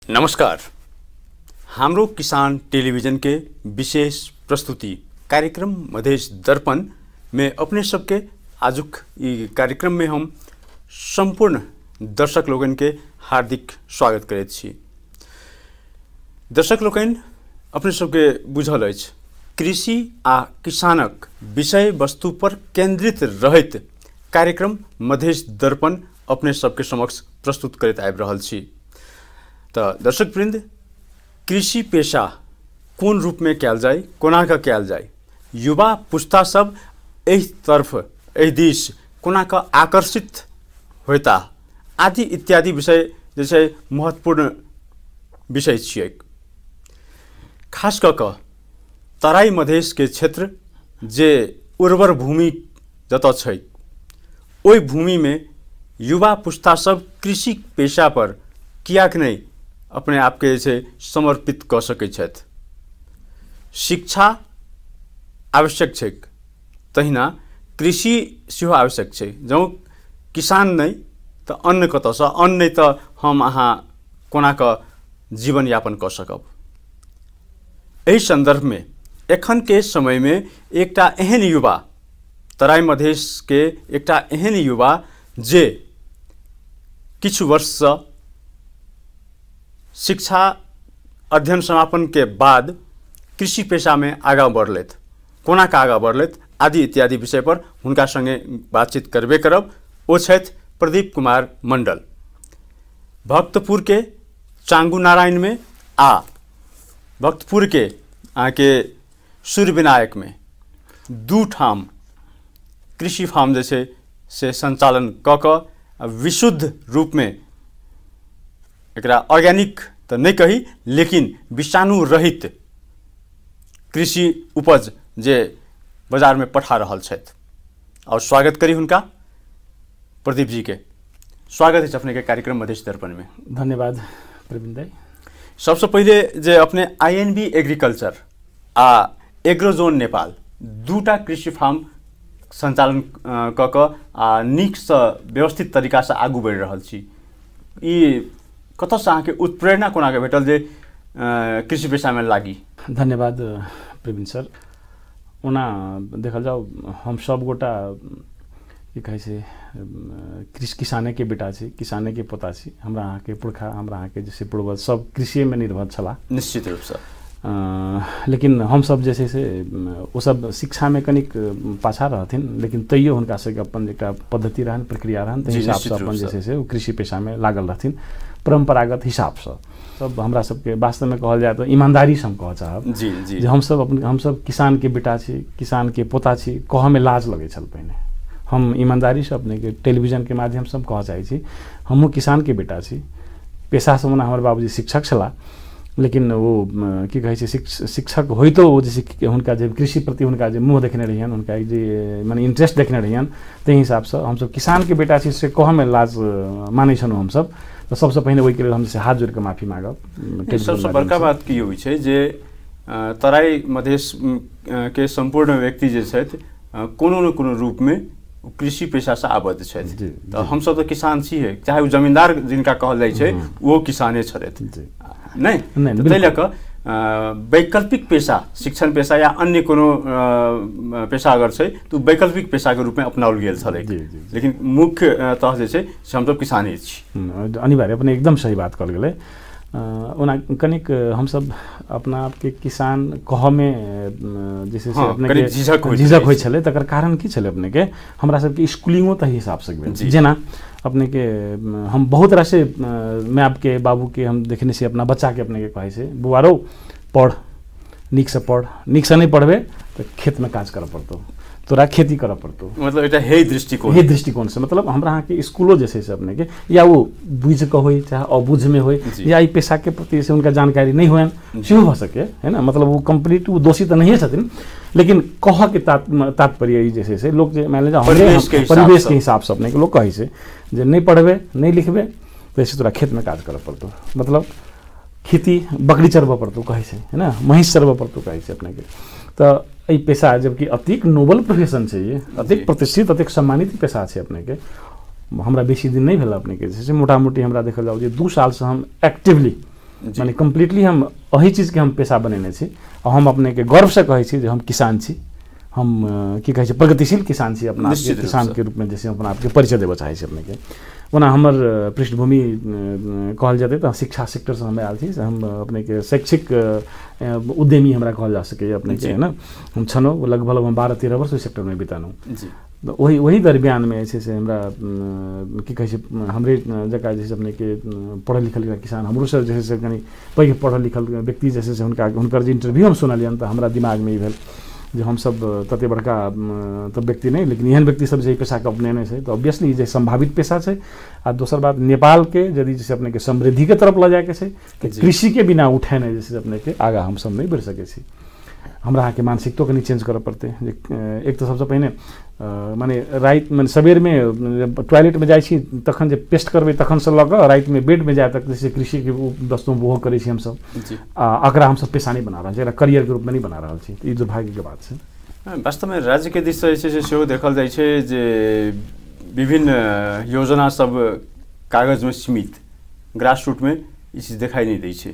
नमस्कार। हाम्रो किसान टेलीविजन के विशेष प्रस्तुति कार्यक्रम मधेश दर्पण में अपने सबके आजुक कार्यक्रम में हम संपूर्ण दर्शक लोगन के हार्दिक स्वागत करैत छी। दर्शक लोगन अपने सबके बुझल अछि कृषि आ किसानक विषय वस्तु पर केंद्रित रहैत कार्यक्रम मधेश दर्पण अपने सबके समक्ष प्रस्तुत करैत आबि रहल छी। तो दर्शक वृंद, कृषि पेशा कोन रूप में कयल जाय, कोना का कयल जाय, युवा पुस्ता सब एहि तरफ एहि दिश कोना का आकर्षित होता आदि इत्यादि विषय जैसे महत्वपूर्ण विषय छियै। खास कऽ कऽ तराई मधेश के क्षेत्र जे उर्वर भूमि जतऽ छै, ओहि भूमि में युवा पुस्ता सब कृषि पेशा पर कियाक नहीं अपने आप के से समर्पित कर सकै छथि। शिक्षा आवश्यक छै, तहिना कृषि सेहो आवश्यक छै। जँ किसान नहीं तो अन्न कतऽसँ, अन्न नहीं तो हम अहाँ कोना कऽ जीवन यापन कर सकब। एहि संदर्भ में एखन के समय में एकटा एहन युवा, तराई मधेश के एकटा एहन युवा जे किछु वर्ष से शिक्षा अध्ययन समापन के बाद कृषि पेशा में आगाँ बढ़लथि, कोना का आगाँ बढ़लथि आदि इत्यादि विषय पर हुनका संगे बातचीत करबे करब। ओ छथि प्रदीप कुमार मंडल, भक्तपुर के चांगू नारायण में आ भक्तपुर के आके सूर्य विनायक में दू ठाम कृषि फार्म जैसे से संचालन कऽ कऽ विशुद्ध रूप में एकरा ऑर्गेनिक तो नहीं कही, लेकिन विषाणु रहित कृषि उपज जे बाजार में पठा रहल छथि। और स्वागत करी हुनका प्रदीप जी के। स्वागत है अपने के कार्यक्रम मधेश दर्पण में। धन्यवाद प्रवीण दाई। सबसे पहले जे अपने INB एग्रीकल्चर आ एग्रोजोन नेपाल दूटा कृषि फार्म संचालन कऽ कऽ नीक से व्यवस्थित तरीका से आगू बढ़ि रहल छी। ई कतऽ से अहाँके उत्प्रेरणा कोना के भेटल जे कृषि पेशा में लागी? धन्यवाद प्रवीण सर। ओना देखल जाओ हम सब गोटा की कहै छै किसाने के बेटा छी, किसाने के पोता छी। हमरा अहाँ के पुरखा, हमरा अहाँ के जैसे पूर्वज सब कृषि में निर्भर छला निश्चित रूप से। लेकिन हम सब जैसे से वो सब शिक्षा में कनिक पाछा रहथिन, लेकिन तैयो हुनका से अपन एक पद्धति रहन, प्रक्रिया रहन, ताहि हिसाब से अपन जैसे से कृषि पेशा में लागल रहथिन परंपरागत हिसाब से। सब हमरा सबके वास्तव में कहल जाए तो ईमानदारी से हम कह चाहब जी हम सब किसान के बेटा छी, किसान के पोता छी, कह में लाज लगे छल पहिने। हम ईमानदारी से अपने के टेलीविजन के माध्यम से हम कह चाहे छी हमहूँ किसान के बेटा छी। पेशा से हमर बाबूजी शिक्षक छला, लेकिन वो की कहे छै शिक्षक होइतो वो जैसे हुनका जे कृषि प्रति हुनका जे मुँह देखने रहियन, हुनका जे माने इंटरेस्ट देखने रहियन, ताहि हिसाब से हम सब किसान के बेटा छी से कह में लाज मानै छलहुँ हम सब। तो सबसे पहले वही के लेल हम से हाथ जोड़ के माफी मांगब। सबसे बड़का बात की होइ छै जे तराई मधेश के संपूर्ण व्यक्ति जे छथि कोनो न कोनो रूप में कृषि पेशा से आबद्ध छथि। तो हम सब तो किसान छियै, चाहे वो जमींदार जिनका कहल जाइ छै वो किसाने छथि, नहीं ताहि लऽ कऽ वैकल्पिक पेशा, शिक्षण पेशा या अन्य कोनो पेशा अगर छै तो वैकल्पिक पेशा के रूप में अपनाओल गेल छलै, लेकिन मुख्यतः जे छै से हमसब किसाने छी। अनिवार्य अपने एकदम सही बात कहल गेलै। ओना कनिक हम सब अपना आपके किसान कह में जैसे से अपने के झिझक होइ छलै, तकर कारण की छलै अपने के हमरा सबके स्कूलिंगो तही हिसाब से भेल। जेना अपने के हम बहुत रास मैं आपके बाबू के हम देखने से अपना बच्चा के अपने के कहे से बुआरो पढ़, नीक से पढ़, नीक से नहीं पढ़बे तो खेत में काज करऽ पड़तो, तोरा खेती करऽ पड़तो। मतलब एटा हे दृष्टिकोण से मतलब हमरा अहाँ के स्कूलो जैसे से अपने के या वो बुझ के होई चाहे अबुझ में होई या ई पेशा के प्रति से उनका जानकारी नहीं होयन सेहो हो सके, है ना। मतलब वो कंप्लीट वो दोषी तो नहीं छथिन, लेकिन कह के तात्पर्य जैसे से लोग मान लीजिए परिवेश के हिसाब से अपने के लोग कहे से जे नहीं पढ़बे नहीं लिखबे तो ऐसे तोरा खेत में काज करऽ पड़तो, मतलब खेती बकरी चरबऽ पड़तो कहे से, है ना, महिष चरबऽ पड़तो कहे से अपने के। तो ई पेशा जबकि अतिक नोबल प्रोफेशन छै, ये अतिक प्रतिष्ठित अतिक सम्मानित पेशा छै अपने के। हमरा बेसी दिन नहीं भेल अपने के, जैसे मोटा मोटी हमरा देखल जाओ 2 साल से हम एक्टिवली माने कम्प्लीटली हम वही चीज के हम पेशा बनेने छी और हम अपने के गर्व से कहै छी जे हम किसान छी, हम की कहै छै प्रगतिशील किसान छी, अपना किसान के रूप में जैसे अपना आपके परिचय देबऽ चाहै छी अपने के। ओना हमर पृष्ठभूमि कहल जेतै तऽ शिक्षा सेक्टर से हम आयल छी, हम अपने के शैक्षिक उद्यमी हमरा कहल जा सकै अपने के, है ना। हम छनौ लगभग हम 12-13 वर्ष ओहि सेक्टर में बितानौ। वही दरमियान में जे से हमरा की कहै छै हमरे जका जे अपने के पढ़ल लिखल किसान हमरो से जे से कनी पैघ पढ़ल लिखल व्यक्ति जैसे से हुनकर जे इंटरव्यू हम सुनलियन तऽ हमरा दिमाग में ई भेल जे हम सब तते बड़का तो व्यक्ति नहीं, लेकिन एहन व्यक्ति सब जे पेशा के अपनेने छै तऽ ऑब्वियसली जे संभावित पेशा छै। आ दोसर बात नेपाल के यदि जैसे अपने के समृद्धि के तरफ ल जाए के छै कि कृषि के बिना उठे नहीं जैसे अपने के आगा हम सब नहीं बढ़ सके छी। हमरा अहाँ के मानसिकता कनी चेंज करऽ पड़तै। एक तो सबसे पहिने माने रात में सबेर में टॉयलेट में जाइ छी तखन जे पेस्ट करबै तखन से लऽ कऽ रात में बेड में जाए तक जैसे कृषि के वस्तु बोह करै छी हम सब, अकरा हम सब पेशा नहीं बना रहल छी, एकरा करियर के रूप में नहीं बना रहल छी। ई दुर्भाग्य के बात छै। वास्तव में राज्य के दिश से सेहो देखल जाइ छै जे विभिन्न योजना सब कागज में सीमित, ग्रास रूट में ई चीज दिखाई नहीं दै छै।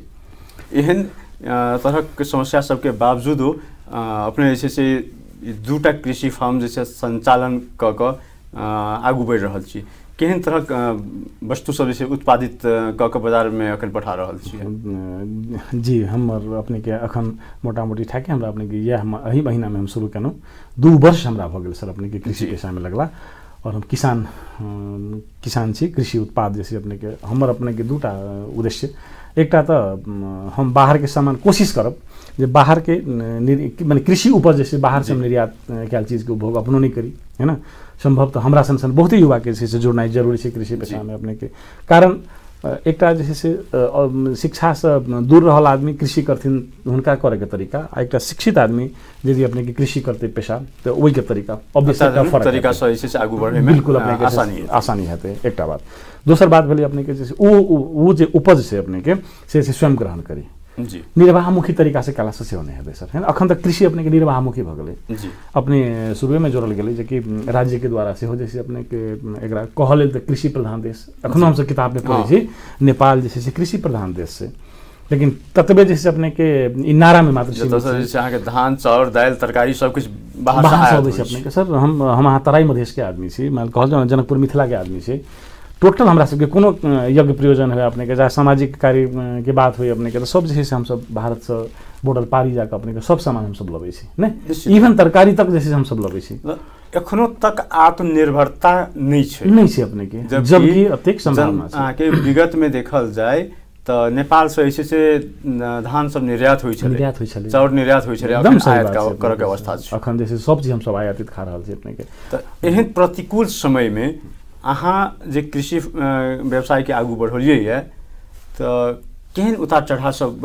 एहन तरह के समस्या सबके बावजूदो अपने जे से दूटा कृषि फार्म जैसे संचालन क आगू बढ़ि रहल छी। केहन तरह वस्तु सब जैसे उत्पादित क बाजार में अखन पठा रहल छी? जी हमर अपने के अखन मोटा मोटी ठाके हमरा अपने के यह एही महीना में हम शुरू केलहुँ। 2 वर्ष हमरा भ गेल सर अपने के कृषि पेशा में लगला और हम किसान छी। कृषि उत्पाद जैसे अपने के हमर अपने के दूटा उद्देश्य, एकटा तो हम बाहर के सामान कोशिश करब जे बाहर के माने कृषि उपज जैसे बाहर से हम निर्यात कयल चीज के उपभोग अपनो नहीं करी, है ना। संभव तो हमरा सन बहुत ही युवा के से जुड़ना जरूरी है कृषि पेशा में अपने के। कारण एकटा जैसे से शिक्षा से दूर रहल आदमी कृषि करथिन हुनका करे के तरीका, आ एकटा शिक्षित आदमी यदि अपने के कृषि करते पेशा तो वही के तरीका ऑब्वियसली फर्क तरीका से आगू बढ़े में बिल्कुल अपने आसानी हेतै। एकटा बात। दोसर बात भेलै अपने के जैसे वो जे उपज से अपने के से स्वयं ग्रहण करी जी, निर्वाहमुखी तरीका से कला से सेहो नहीं हेतै सर, है ना। अखन तक कृषि अपने के निर्वाहमुखी भ गेलै जी, अपने शुरू में जोड़ल गेलै जे कि राज्य के द्वारा सेहो जैसे अपने के एकरा कहल तऽ कृषि प्रधान देश अखनो हम सब किताब में पढ़ै छी नेपाल जैसे से कृषि प्रधान देश से, लेकिन ततबे जैसे अपने के ई नारा में मात्र जैसे अहाँ के धान चाउर दाल तरकारी सब कुछ बाहर से आबै छै अपने के। सर हम अहाँ तराई मधेश के आदमी छी, मान कहल जनकपुर मिथिला के आदमी छी। टोटल हमरा सबके कोनो यज्ञ प्रयोजन है अपने के, चाहे सामाजिक कार्य के बात हुई अपने के, तो सब जैसे हम सब भारत से बॉर्डर पारी जाकर अपने के सब सामान हम सब लबै छी, नहीं इवन तरकारी तक जैसे हम सब लबै छी। एखनो तक आत्मनिर्भरता नहीं छै अपने के, जबकि अत्यधिक संभावना छै। अहाँ के विगत में देखल जाए तो नेपाल से ऐसे से धान सब निर्यात होइ छलै, चाउर निर्यात होइ छलै, एकदम आयात करऽ के अवस्था छै। अखन जैसे सब चीज हम सब आयातित खा रहल छी अपने के। तो एहन प्रतिकूल समय में अहाँ जे कृषि व्यवसाय के आगू बढ़ौलिए है तो केहन उतार चढ़ाव सब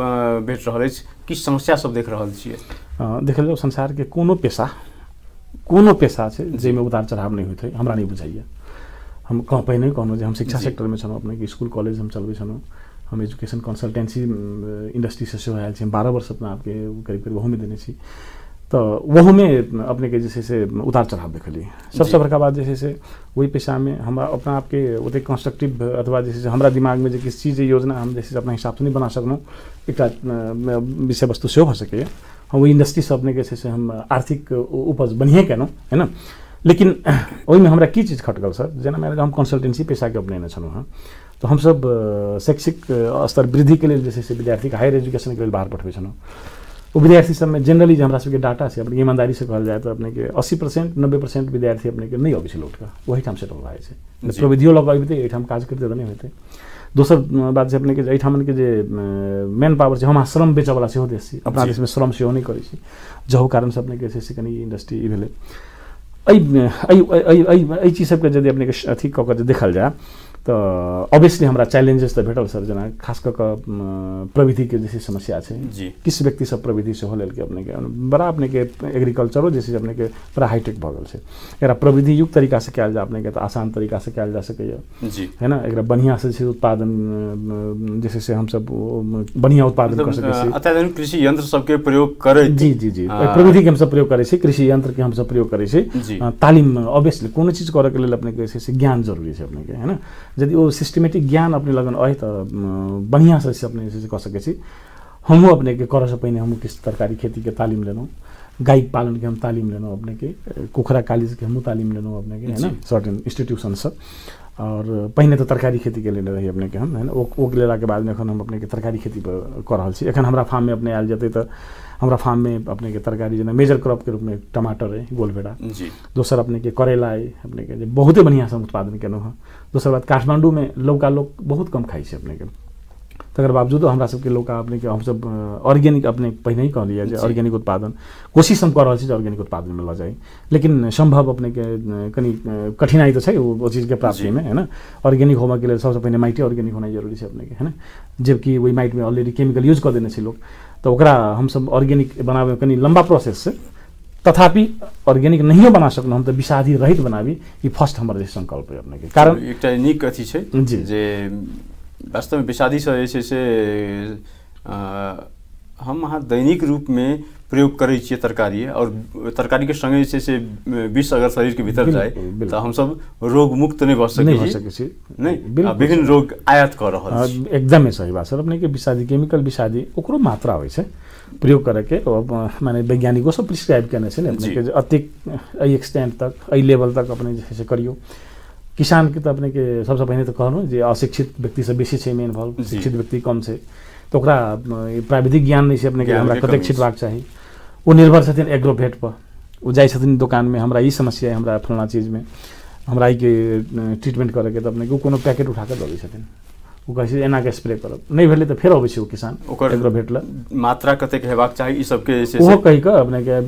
भेट रहल अछि, कि समस्या सब देख रहल छियै? देखल जाओ संसार के कोनो पेशा छै जाहिमे उतार चढ़ाव नहीं होइत है, हमरा नहीं बुझाइए। हम पहिने कहलहुँ जे हम शिक्षा सेक्टर में छलहुँ, अपने के स्कूल कॉलेज हम चलबै छलहुँ, हम एजुकेशन कंसल्टेंसी इंडस्ट्री से सेहो आयल छी, 12 वर्ष अपना आपके करीब करीब वहू में देने छी। तो वहू में अपने के जैसे से उतार चढ़ाव देखलिए। सबसे बड़का बात जैसे से वही पेशा में हम अपना आपके ओते कंस्ट्रक्टिव अथवा जैसे से हमारा दिमाग में जो किसी चीज़ योजना हम जैसे अपना हिसाब से नहीं बना सकूँ, एक विषय वस्तु सेहो हो सके हम वही इंडस्ट्री से अपने जैसे से हम आर्थिक उपज बढ़िए केलहुँ, है ना। लेकिन वही में हमारा की चीज़ खटकल सर, जेना मैंने हम कंसल्टेंसी पेशा के अपने छलहुँ हाँ, तो हम सब शैक्षिक स्तर वृद्धि के लिए जैसे विद्यार्थी के हायर एजुकेशन के लिए बाहर पठबै छलहुँ। वो विद्यार्थी सब में जनरली जो हमारा सबके डाटा से अपने ईमानदारी से कहल जाए तो अपने के 80% 90% विद्यार्थी अपने के नहीं अबै छै लौट कऽ वही ठाम सेटल भऽ जाइ छै। प्रविधियो लऽ कऽ अबितै एहिठाम काज करते तऽ नहीं होतै। दोसर बात अपने के एहिठाम के जे मैन पावर छै, हम श्रम बेचऽ वाला सेहो देश छी, अपना देश में श्रम सेहो नहीं करै छी, जहू कारण से अपने के से कनी इंडस्ट्री ई भेलै। एहि चीज सबके यदि अपने के अथी कऽ कऽ देखल जाए तो ऑब्वियसली हमारा चैलेंजेस तो भेटल सर, जना खास कर प्रविधि के जैसी समस्या है जी, किस व्यक्ति सब प्रविधि से हो लेल के अपने के बड़ा अपने के एग्रीकल्चरो जैसे अपने के बड़ा हाईटेक भऽ गेल छै। एकरा प्रविधि युक्त तरीका से कयल जा अपने के तो आसान तरीका से कयल जा सकैए जी, है ना। एकरा बढ़िया से उत्पादन जैसे से हम सब बढ़िया उत्पादन कर सकै छी। अत्याधुनिक कृषि यंत्र सबके प्रयोग करे जी जी जी, प्रविधि के हम सब प्रयोग करे छी, कृषि यंत्र के हम सब प्रयोग करे छी। तालीम ऑब्वियसली कोनो चीज करे के लेल अपने के ज्ञान जरूरी है अपने के, है ना। यदि वो सिस्टमेटिक ज्ञान अपने लगन अए तो बढ़िया से अपने से कह सके हमहूँ अपने के कर से पहले हमहूँ किस तरकारी खेती के तालीम लेनों, गाय पालन के हम तालीम लेनों अपने के, कुखरा कालीज के हमहूँ तालीम लेनों अपने के, है ना, सर्टेन इंस्टीट्यूशन सब। और पहले तो तरकारी खेती के लेने रही अपने के हम, है ना, वो लेला के बाद में एखन हम अपने के तरकारी खेती पर कर रहा छी। एखन हमरा फार्म में अपने आयल जते तो हमरा फार्म में अपने के तरकारी जेना मेजर क्रॉप के रूप में टमाटर है, गोलभेड़ा, दोसर अपने के करेला है अपने के बहुते बढ़िया से उत्पादन केलहुँ हँ। दोसर बात काठमांडू में लौका लोग बहुत कम खाई अपने के, तकर बावजूद हमरा सबके लौका अपने के हम सब ऑर्गेनिक अपने पहले ही कहलिए जे ऑर्गेनिक उत्पादन कोशिश हम कर रहा छी ऑर्गेनिक उत्पादन में ल जाए, लेकिन संभव अपने के कनी कठिनाई तो है वो चीज़ के प्राप्ति में, है ना। ऑर्गेनिक होने के लिए सबसे पहले माइटे ऑर्गेनिक होना जरूरी है अपने के, है ना, जबकि वही माइट में ऑलरेडी केमिकल यूज कर देने लोग, तो ओकरा हम सब ऑर्गेनिक बनावे कनी लंबा प्रोसेस से, तथापि ऑर्गेनिक नहीं बना सकना हम तो विषादी रहित बनाबी, ये फर्स्ट हमारे संकल्प है अपने के। कारण एक नीक अथी छै जे वास्तव में विषादी से हम अहाँ दैनिक रूप में प्रयोग करै छियै तरकारी, और तरकारी के संगे से विष अगर शरीर के भीतर जाए तो हम सब रोग मुक्त नहीं भऽ सकै छी, नहीं विभिन्न रोग आयात कर रहल छी। एकदमै सही बात सर, अपने के विषादी केमिकल विषादी ओकरो मात्रा होइ छै प्रयोग करे के, माने वैज्ञानिकों सब प्रिस्क्राइब करने से अपने के अतिक एहि एक्सटेंट तक एहि लेवल तक अपने जैसे करियो। किसान के तो अपने के सबसे पहले तो कहलहुँ जे अशिक्षित व्यक्ति से बेसी छै मेन भल, शिक्षित व्यक्ति कम छै, तो ओकरा प्राविधिक ज्ञान नहीं छै अपने के हमरा कतेक छिटबाक चाही। वो निर्भर छथिन एग्रोवेट पर, वो जाइ छथिन दुकान में हमरा ई समस्या है, हमरा फलाना चीज़ में हमरा ई के ट्रीटमेंट करे के, तो अपने को कोनो पैकेट उठा के दे छथिन, वो कहै छै एना के स्प्रे करब, नहीं भेलै तो फेर अबै छै वो किसान एग्रोवेट ल मात्रा कतेक हेबाक चाही ई सब के से वो कहि के अपने के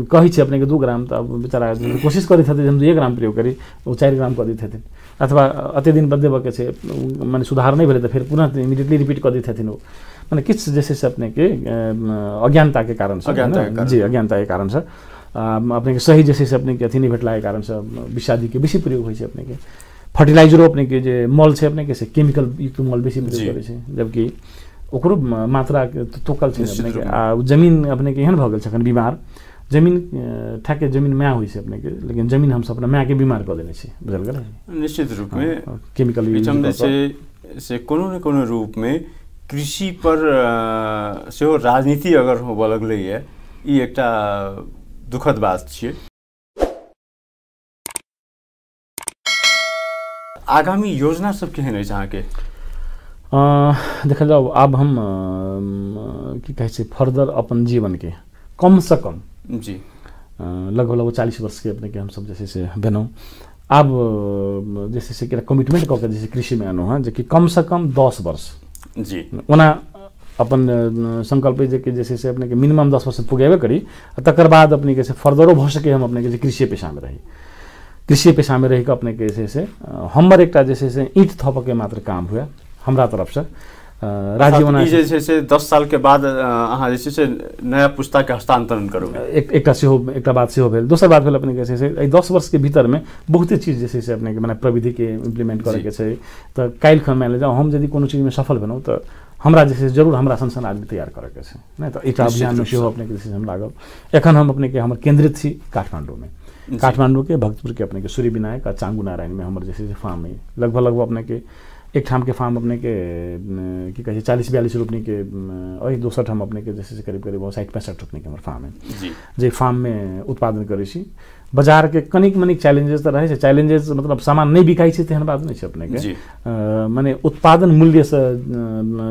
कहै छै अपने के 2 ग्राम, तो अब बेचारा कोशिश करैत हथिन हम 2 ग्राम प्रयोग करी, वो 4 ग्राम कर दैत हथिन, अथवा अते दिन बदले के छै माने सुधार नहीं भेलै तो फिर पुनः इमीडिएटली रिपीट कर दैत हथिन। वो माने किछ जैसे से अपने के अज्ञानता के कारण से, जी अज्ञानता के कारण से अपने के सही जैसे से अपने के अथी नहीं भेटला के कारण से विषादी के बेसी प्रयोग होइ छै अपने के। फर्टिलाइजरो अपने के जे मल छै अपने के से केमिकल युक्त मल बेसी प्रयोग करै छै, जबकि ओकरो मात्रा तोकल छै अपने के। आ जमीन अपने के एहन भऽ गेल छै अखन बीमार, जमीन ठाके जमीन माया होइ छै अपने के, लेकिन जमीन हम सब अपना माया के बीमार कऽ देने छै, बुझल गेल निश्चित रूप में केमिकल से कोनो न कोनो रूप में कृषि पर सेहो राजनीति अगर होबऽ लगलै है, ई एकटा दुखद बात छियै। आगामी योजना सब केहन अछि अहाँके? देखल जाओ अब हम की कहै छै फर्दर अपन जीवन के कम से कम जी लगभग 40 वर्ष के अपने के हम सब जैसे से बनौ, अब जैसे से कमिटमेंट कऽ के जैसे कृषि में आनो है, जे कि कम से कम 10 वर्ष जी ओना अपन संकल्प है कि जैसे से अपने के मिनिमम 10 वर्ष पुगेबे करी, तकर बाद अपने के से फर्दरो भऽ सके हम अपने के कृषि पेशा में रही, कृषि पेशा में रही के अपने के जैसे हमर एकटा जैसे से ईंट थप के मात्र काम हुए हमरा तरफ से राज्य बना जैसे 10 साल के बाद अहाँ जैसे से नया पुस्ता के हस्तांतरण करोगे, एक बात से हो भेल। दोसर बात भेल अपने जैसे से 10 वर्ष के भीतर में बहुते चीज जैसे से अपने के माने प्रविधि के इम्प्लीमेंट करे के छै, तो काल्हि खन मान ले जाओ हम यदि कोनो चीज में सफल भेलौं तो हमरा जैसे जरूर हमरा संसन आदमी तैयार करे के छै, नहीं तो एकटा अभियान में सेहो अपने के जैसे हम लागब। एखन हम अपने के हमर केंद्रित छी काठमांडू में, काठमांडू के भक्तपुर के अपने के सूर्य विनायक और चांगू नारायण में हमर जैसे फार्म है, लगभग अपने के एक ठाम के फार्म अपने के की कहे 40-42 रुपये के, और दोसर ठाम अपने के जैसे करीब 60-65 रुपये के हमर फार्म है, जे फार्म में उत्पादन करे छी। बाजार के कनिक मनिक चैलेंजेस तो रहे छै, चैलेंजेस मतलब सामान नहीं बिकाई छै तेहन बात नहीं छै अपने के, माने उत्पादन मूल्य से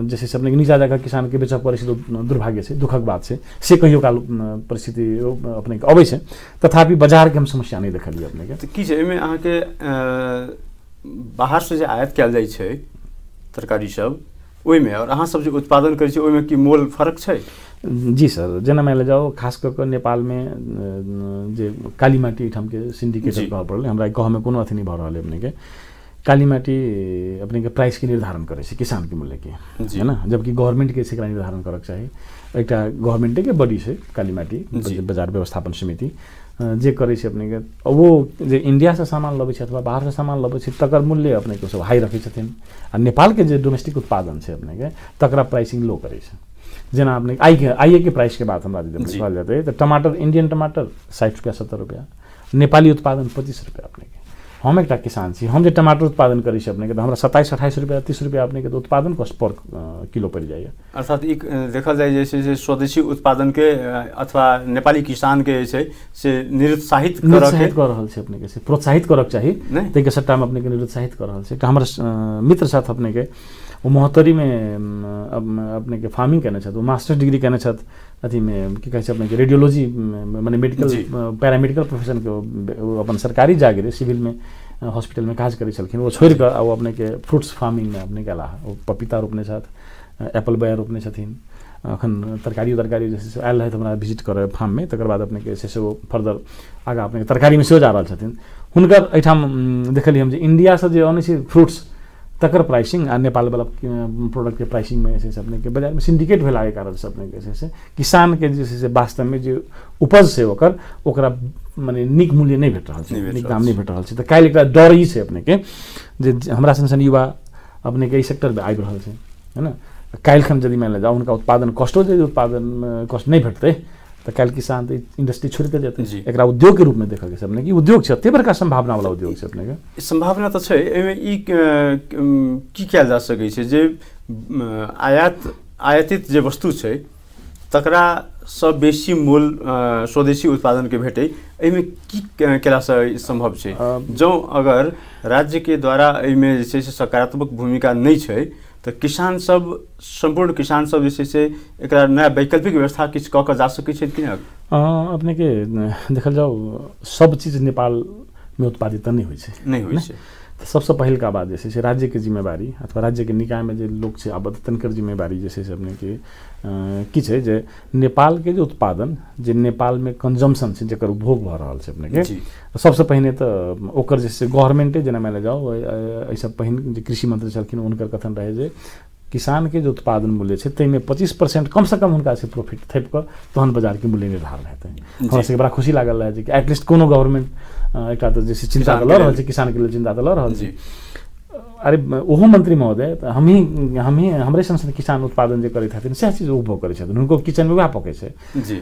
जैसे से अपने के नीचा जाकर किसान के बेचऽ पड़ै छै तो दुर्भाग्य छै, दुखक बात छै, से कहियो काल परिस्थिति अपने के अबै छै, तथापि बाजार के हम समस्या नहीं देखलिए अपने के। की छै एमे अहाँ के बाहर से जे आयात कयल जाइ छै तरकारी सब ओहि में और अहाँ सब जे उत्पादन करै छी ओहि में की मोल फर्क छै? जी सर, जेना मान ले जाओ खास करके नेपाल में जे काली माटी ठाम के सिंडिकेटर कह पड़ल, हमरा कह में कोनो अथी नहीं भऽ रहल है अपने के। काली माटी अपने के प्राइस के निर्धारण करे छै किसान के मूल्य के, है ना, जबकि गवर्नमेंट के एकरा निर्धारण करक चाही। एकटा गवर्नमेंट के बड़ी छै काली माटी बाजार व्यवस्थापन समिति जे करे छै अपने के, वो जे इंडिया से सामान लबै छै अथवा बाहर से सामान लबै छै तकर मूल्य अपने के सब हाई रखै छथिन, आ नेपाल के जे डोमेस्टिक उत्पादन छै अपने के तकरा प्राइसिंग लो करे छै। जेना अपने आइए के प्राइस के बात हमरा कहल जाते तो टमाटर, इंडियन टमाटर 60 रुपया 70 रुपया, नेपाली उत्पादन 25 रुपया अपने के। हम एकटा किसान छी, हम जे टमाटर उत्पादन करै छी अपने के तो हमरा 27-28 रुपया 30 रुपया अपने के तो उत्पादन कॉस्ट पर किलो पड़ जाइए। अर्थात ई देखल जाए जैसे स्वदेशी उत्पादन के अथवा नेपाली किसान के छै से निरुत्साहित कर रहल छै अपने के से प्रोत्साहित करक चाही तै के सट्टा में अपने के निरुत्साहित कर रहल छै। हमरा मित्र साथ अपने के वो मोहतरी में अपने के फार्मिंग करने छथि, वो मास्टर्स डिग्री करने छथि अथी में की कहै छै अपने के रेडियोलॉजी माने मेडिकल पैरामेडिकल प्रोफेशन के अपन सरकारी जागिर सिविल में हॉस्पिटल में काज करै छलखिन। वो छोड़ के वो अपने के फ्रूट्स फार्मिंग में अपने के अलावा वो पपीता रोपने छथि, एप्पल बेयर रोपने छथिन। अखन तरकारी जैसे आयल रहे हमरा विजिट करे फार्म में, तकर बाद अपने के से वो फर्दर आगा अपने तरकारी में सेहो जा रहल छथिन। हुनकर एठाम देखलिए हम जे इंडिया से जे आनै छै फ्रूट्स तकर प्राइसिंग आ नेपाल वाला प्रोडक्ट के प्राइसिंग में से अपने के बाजार में सिंडिकेट भेला के कारण से अपने के से किसान के जे वास्तव में जो उपज से ओकरा माने निक मूल्य नहीं भेट रहल छै, निक दाम नहीं भेट रहल छै। त काल्हि एकटा डर ई छै अपने के जे हमरा सन युवा अपने के ई सेक्टर में आबि रहल छै, है ना। काल्हि खन यदि मान ले जाओ उनका उत्पादन कॉस्टो जे उत्पादन कॉस्ट नहीं भेटतै तो काल्हि किसान तो इंडस्ट्री छोड़ के जेतै, एकरा उद्योग के रूप में देखल छै अपने की उद्योग छै, एते बड़का संभावना वाला उद्योग छै अपने के। संभावना तो छै एमे ई की कयल जा सकै छै जे आयातित जे वस्तु छै तकरा सब बेसी मूल स्वदेशी उत्पादन के भेटै, एमे की केला से संभव छै। जो अगर राज्य के द्वारा एमे जे छै से सकारात्मक भूमिका नहीं छै तो किसान सब संपूर्ण किसान सब जैसे से एक नया वैकल्पिक व्यवस्था किछ क के जा सकै छै कि अपने के देखल जाओ सब चीज नेपाल में उत्पादित नहीं होइ छै। सबसे पहिल का बात जैसे से राज्य के जिम्मेवारी अथवा राज्य के निकाय में जो लोग से आबद्ध तनकर जिम्मेवारी जैसे से अपने के की छै जे नेपाल के जो उत्पादन जे नेपाल में कंजम्पशन छै जेकर उपभोग भ रहल छै अपने के सबसे पहिने तो ओकर जैसे गवर्नमेंटे जेना मान जाओ ऐसा पहिने जे कृषि मंत्री छलखिन उनकर कथन रहे जे किसान के जो उत्पादन मूल्य है तैमें 25% कम से कम उनका से प्रॉफिट थप कर तहन बाजार के मूल्य निर्धारण हेतै। हमरा सबके बड़ा खुशी लागल रहे कि एटलीस्ट कोनो गवर्नमेंट एक जैसे चिंता तो लऽ रहल छै किसान के लिए चिंता तो लऽ रहल छै। अरे ओहो मंत्री महोदय हम ही हमरे संसद किसान उत्पादन जे करैत हथिन से चीज उपभोग करै छथिन, उनको किचन में वह पकै छै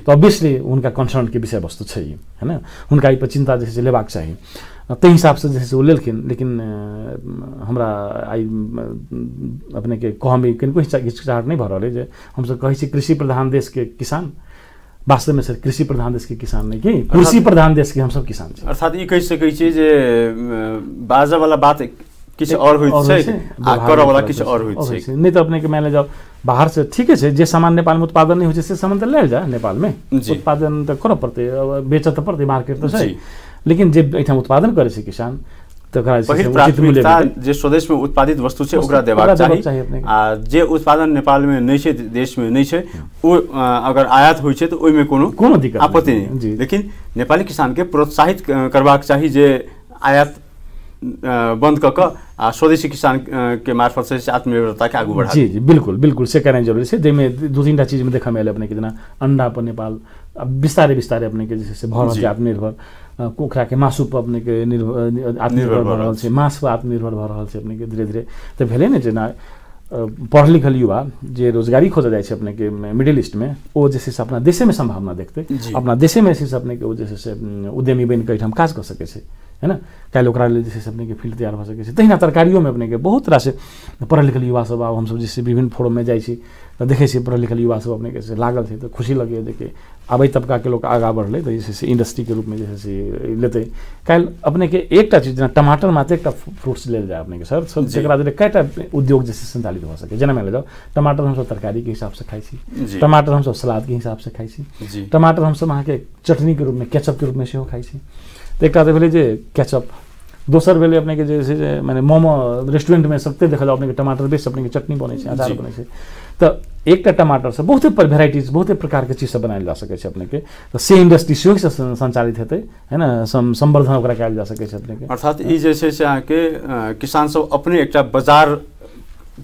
तो ऑब्वियसली उनका कंसर्न के विषय वस्तु छै है ना, उनका ई पर चिंता जैसे लेबाक चाही तै हिसाब से जैसे वो लेलखिन। लेकिन हमरा आई अपने के कहमे किनको हिचकिचाहट नहीं भ रहल है जे हम सब कहै छी कृषि प्रधान देश के किसान, वास्तव में सर कृषि प्रधान देश के किसान नहीं कि कृषि प्रधान देश के हम सब किसान छी। अर्थात ई कह सकै छी जे बाजा वाला बात किछ और होइत छै आ करऽ वाला किछ और होइत छै। नहीं तो अपने के मान ले जाओ बाहर से ठीक है जे सामान नेपाल में उत्पादन नहीं हो से सामान तो ले जा नेपाल में उत्पादन तो करऽ पड़तै, बेचऽ तो पड़तै, मार्केट तो छै। लेकिन जे एठाम उत्पादन करे छै किसान तकरा प्राथमिकता जे स्वदेश में उत्पादित वस्तु छै ओकरा देबाक चाही आ जे उत्पादन नेपाल में नहीं छै देश में नहीं छै ओ अगर आयात होइ छै तो ओइ में कोनो दिक्कत आपत्ति नहीं। लेकिन नेपाली किसान के प्रोत्साहित करबाक चाही जे आयात बंद क आ स्वदेशी किसान के मार्फत से आत्मनिर्भरता के आगू बढ़ा। जी बिल्कुल से कहना जरूरी है। जेमें दो तीन चीज में देखा मिले अपने के जना अंडा पर नेपाल विस्तारे अपने के जैसे भऽ रहल छै आत्मनिर्भर, कुखरा के मासु पर अपने के आत्मनिर्भर भऽ रहल छै, मांस पर आत्मनिर्भर भऽ रहल छै अपने के धीरे धीरे। तो भेले ने जेना पढ़ल लिखल युवा जे रोजगारी खोज जाए अपने के मिडिल ईस्ट में वो जैसे से अपना देशे में संभावना देखते, अपना देशे में से अपने के जैसे से उद्यमी बन के हम काज कर सके है ना। काल्हि ओकरा लेल जैसे अपने के फील्ड तैयार हो सके। तहिना तरकारियों में अपने के बहुत तरह से पढ़ल लिखल युवा सब आब हम जैसे विभिन्न फोरम में जाइ छी तो देखे छी पढ़ल लिखल युवा सब अपने के से लागल थे तो खुशी लगे देखे आबे तबका के लोग आगा बढ़ले तो जैसे इंडस्ट्री के रूप में जैसे से लेते। काल्हि अपने के एकटा चीज जेना टमाटर मात्र एकटा फ्रूट्स लेल जाए अपने के सर जकरा जे कईटा उद्योग जैसे संचालित हो सके। जेना मान ले जाओ टमाटर हम सब तरकारी के हिसाब से खाई छी, टमाटर हम सब सलाद के हिसाब से खाई छी, टमाटर हम सब अहाँ के चटनी के रूप में केचप के रूप में सेहो खाई छी। तो एक भेले जे केचप, दोसर भेले अपने के जैसे माने मोमो रेस्टोरेंट में सबते देखल जाओ अपने के टमाटर बेस अपने के चटनी बनै छै, अचार बनै छै। तो एकटा टमाटर से बहुते वेराइटीज बहुते प्रकार के चीज सब बनायल जा सकै छै अपने के। तो से इंडस्ट्री सेहो से संचालित हेतै है ना, संवर्धन ओकरा कयल जा सकै छै अपने के। अर्थात ई जे छै से अहाँ के किसान सब अपने एकटा बाजार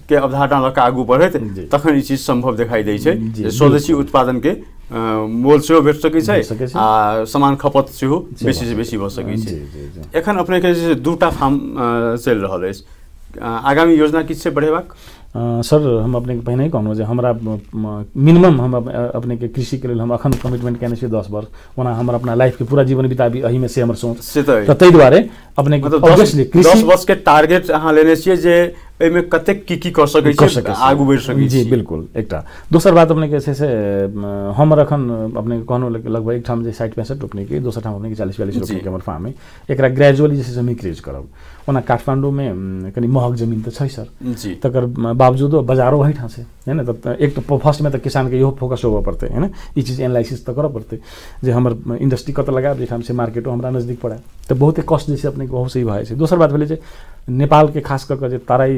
के अवधारणा लऽ कऽ आगू बढ़ैत तखन ई चीज संभव दिखाई दै छै। स्वदेशी उत्पादन के मोल सेहो भेट सकै छै आ सामान खपत सेहो बेसी से बेसी भऽ सकै छै। एखन अपने के जे दूटा फार्म चलि रहल अछि आगामी योजना किस से बढ़ेबाक? सर हम अपने के पहिने ही कहलहुँ जे हमरा मिनिमम हम अपने के कृषि के लेल हम अखन कमिटमेंट केने छी 10 वर्ष, ओना हमर अपना लाइफ के पूरा जीवन बिताबी एही में से हमर सोच से तो ताहि दुआरे अपने के ऑब्वियसली 10 वर्ष के टारगेट अहाँ लेने छियै जे एहिमे कतेक की कऽ सकै छी, आगू बढ़ि सकै छी। जी बिल्कुल। एकटा दोसर बात अपने के से हमर अखन अपने कहलहुँ लगभग एक ठाम जे 60-65 रोपने के, दोसर ठाम अपने के 40-42 रोपने के हमर फार्म है। एकरा ग्रेजुअली जैसे हम इंक्रीज करब। ओना काठमांडू में कनी महग जमीन तो छै सर जी, तकर बावजूदो बाजारो वही ठाम से है ना। तो एक तो फर्स्ट में तो किसान के इहो फोकस होबे पड़ते है ना, ई चीज एनालिसिस तो करऽ पड़ते जे हमर इंडस्ट्री कत लगाब जे ठाम से मार्केटो हमरा नजदीक पड़े, तो बहुते कॉस्ट जैसे अपने बहुत सही भाई है। दोसर बात भेलै जे नेपाल के खास करके जे तराई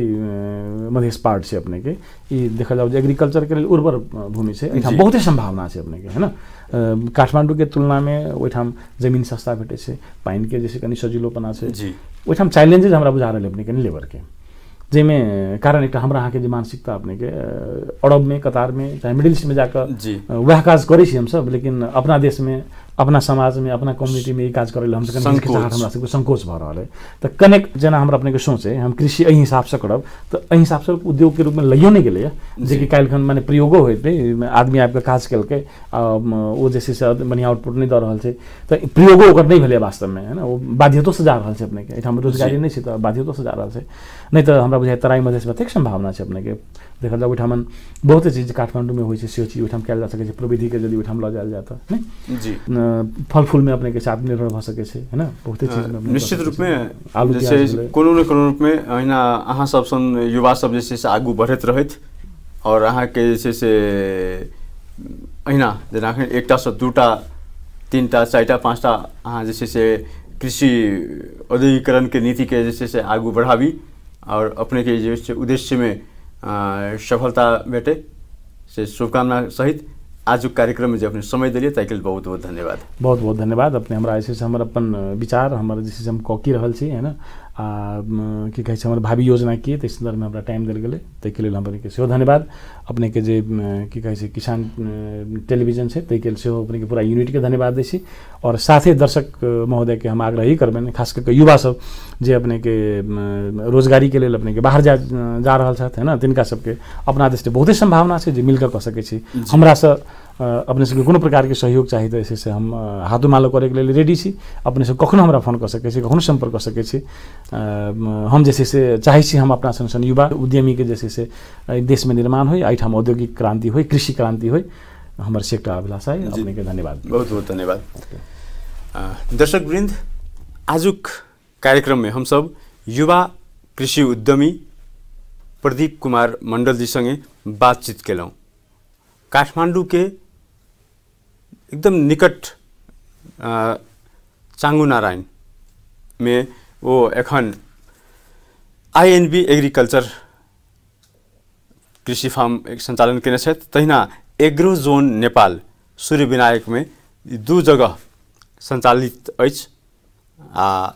मधेश पार्ट से अपने के ई देखल जाओ जे एग्रीकल्चर के लिए उर्वर भूमि से एठाम बहुते संभावना है अपने के है ना। काठमांडू के तुलना में ओठाम जमीन सस्ता भेटे से, पाइन के जैसे कनी सजिलोपना से, ओठाम चैलेंजेस हमरा बुझा रहल अपने के लेबर के, जेमे कारण एक हमरा अहाँ के जे मानसिकता अपने के अरब में, कतार में, चाहे मिडिल ईस्ट में जाकर वह काज करे छी हम सब, लेकिन अपना देश में, अपना समाज में, अपना कम्युनिटी में ये काज करे हम हमरा सबके संकोच भ रहा है। तो कनेक जना हमरा अपने के सोचे हम कृषि एहि हिसाब से करब, तो एहि हिसाब से उद्योग के रूप में लइयो नहीं गेले जे कि काल्हिखन माने प्रयोगो होते आदमी आबि के काज केलकै ओ जैसे से बढ़िया आउटपुट नहीं दऽ रहल छै, तो प्रयोगो ओकर नहीं भेलै वास्तव में है ना। वो बाध्यतो से जा रहल छै अपने के एठाम रोजगारी नहीं छै, तो बाध्यतो से जा रहल छै। नहीं तो हमरा बुझाय तराई मधेश में एतेक संभावना छै अपने के देखल जाओ ओठाम बहुते चीज काठमांडू में होइ छै से चीज ओठाम कयल जा सकै छै, प्रविधि के यदि ओठाम लऽ जायल जाय तऽ नहीं जी। फल फूल में अपने के आत्मनिर्भर भ सकै छै है ना, बहुते चीज में निश्चित रूप में आलू जैसे कोनो न कोनो रूप में अहिना अहाँ सब सन युवा सब जैसे से आगू बढ़ैत रहैत और अहाँ के जैसे से अहिना जेना एकटा से दूटा, तीनटा, चारिटा, पाँचटा अहाँ जैसे से कृषि औद्योगिकरण के नीति के जैसे से आगू बढ़ाबी और अपने के जैसे उद्देश्य में सफलता भेटे से शुभकामना सहित आज कार्यक्रम में जो अपने समय दिलिए ताकि बहुत बहुत धन्यवाद। बहुत बहुत धन्यवाद अपने हमरा ऐसे से हमर अपन विचार हमर जैसे से हम कॉकी रहल छी है ना कि कहे हमर भावी योजना की तो संदर्भ में हमरा टाइम दिल गए ताकि लेल हमर के सेहो धन्यवाद। अपने के जे कि कहे किसान टेलीविजन से ताकि से अपने के पूरा यूनिट के धन्यवाद दै छी और साथे दर्शक महोदय के हम आग्रह ही करबेन खास करके युवा सब जे अपने के रोजगारी के लिए अपने के बाहर जा रहल छथि है ना, तिनका सबके अपना देश के बहुते संभावना है जो मिलकर कऽ सकै छी। हमरा से अपने सबके कोनो प्रकार के सहयोग चाहिए तो ऐसे से हम हाथो मालो करे के लिए रेडी छी। अपने से कखनो हमरा फोन कर सकै छी, कखनो संपर्क कर सकै छी। हम जैसे से चाहे छी हम अपना संग युवा उद्यमी के जैसे से देश में निर्माण हो, एहिठाम औद्योगिक क्रांति हो, कृषि क्रांति हो, हमर से एकटा अभिलाषा है। अपने के धन्यवाद, बहुत बहुत धन्यवाद। दर्शक वृंद, आजुक कार्यक्रम में हम सब युवा कृषि उद्यमी प्रदीप कुमार मंडल जी संगे बातचीत केलौं। काठमांडू के एकदम निकट चांगू नारायण में वो एखन INB एग्रीकल्चर कृषि फार्म एक संचालन केने छथि। तहिना एग्रो जोन नेपाल सूर्य विनायक में दू जगह संचालित अछि आ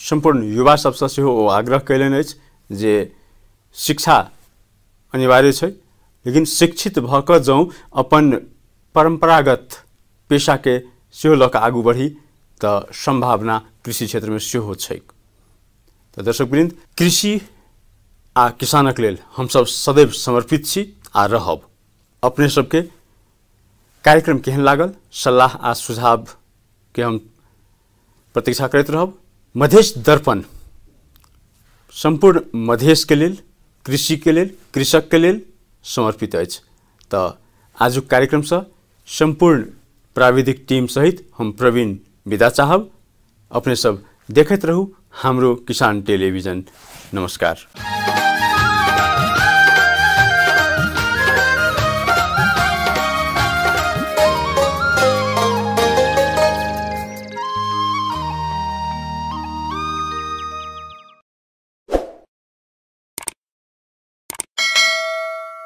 संपूर्ण युवा सबसे सेहो आग्रह कयलनि अछि जे शिक्षा अनिवार्य छै, लेकिन शिक्षित भऽ कऽ जँ अपन परंपरागत पेशा के सेहो लऽ कऽ आगू बढ़ी तऽ संभावना कृषि क्षेत्र में सेहो छै। तऽ दर्शक वृंद, कृषि आ किसानक लेल हम सब सदैव समर्पित छी आ रहब। अपने सबके कार्यक्रम केहन लागल, सलाह आ सुझाव के हम प्रतीक्षा करैत रहब। मधेश दर्पण संपूर्ण मधेश के लेल, कृषि के लेल, कृषक के लेल समर्पित अछि। तऽ आजुक कार्यक्रम से संपूर्ण प्राविधिक टीम सहित हम प्रवीण विदा चाहब। अपने सब देखैत रहू हमरो किसान टेलीविजन। नमस्कार।